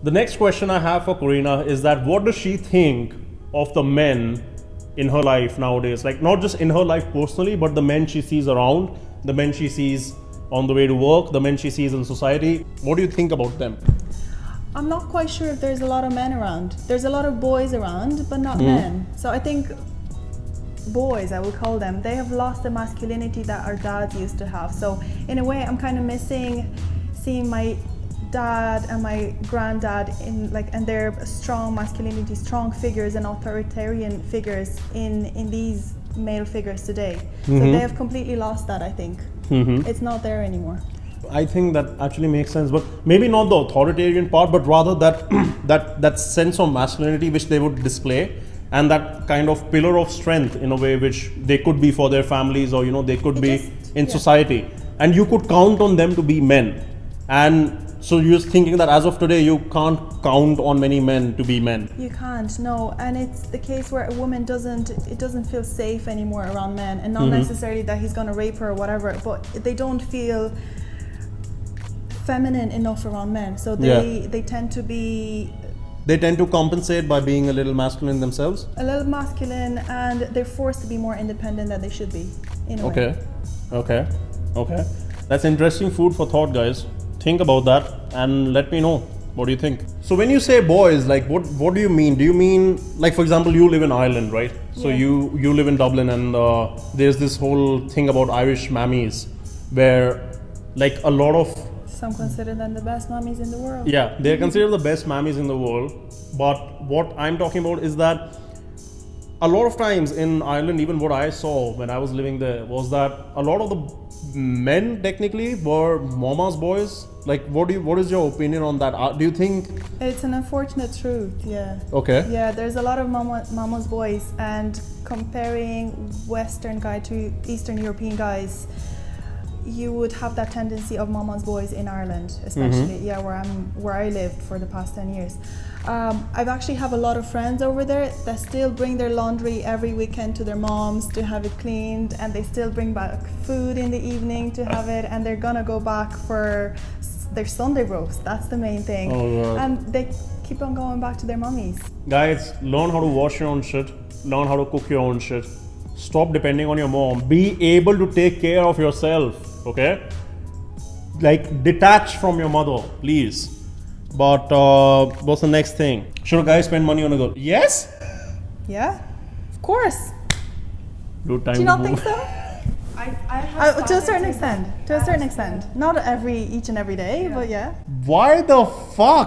The next question I have for Corina is that what does she think of the men in her life nowadays? Like not just in her life personally, but the men she sees around, the men she sees on the way to work, the men she sees in society. What do you think about them? I'm not quite sure if there's a lot of men around. There's a lot of boys around, but not men. So I think boys, I would call them, they have lost the masculinity that our dads used to have. So in a way, I'm kind of missing seeing my dad and my granddad and their strong masculinity, strong figures and authoritarian figures in these male figures today. So they have completely lost that, I think. It's not there anymore. I think that actually makes sense, but maybe not the authoritarian part, but rather that that sense of masculinity which they would display, and that kind of pillar of strength in a way which they could be for their families, or they could be in society, and you could count on them to be men. And so you're thinking that as of today you can't count on many men to be men. You can't, no. And it's the case where a woman doesn't feel safe anymore around men, and not necessarily that he's going to rape her or whatever, but they don't feel feminine enough around men. So they tend to be... They tend to compensate by being a little masculine themselves? A little masculine, and they're forced to be more independent than they should be, in a way. Okay. That's interesting food for thought, guys. Think about that and let me know. What do you think? So when you say boys, like what do you mean? Do you mean, like for example, you live in Ireland, right? So you live in Dublin, and there's this whole thing about Irish mammies where like a lot of... Some consider them the best mommies in the world. Yeah, they're considered the best mammies in the world. But what I'm talking about is that a lot of times in Ireland, even what I saw when I was living there, was that a lot of the men technically were Momma's boys. Like, what is your opinion on that? Do you think... It's an unfortunate truth, yeah. Okay. Yeah, there's a lot of Mama's boys, and comparing Western guy to Eastern European guys, you would have that tendency of Mama's boys in Ireland, especially, where I lived for the past 10 years. I've actually have a lot of friends over there that still bring their laundry every weekend to their moms to have it cleaned, and they still bring back food in the evening to have it, and they're gonna go back for their Sunday roast. That's the main thing. Oh, and they keep on going back to their mummies. Guys, learn how to wash your own shit. Learn how to cook your own shit. Stop depending on your mom. Be able to take care of yourself, okay? Like, detach from your mother, please. But what's the next thing? Should a guy spend money on a girl? Yes? Yeah, of course. Do you not think so? To a certain extent. Not each and every day, but yeah. Why the fuck?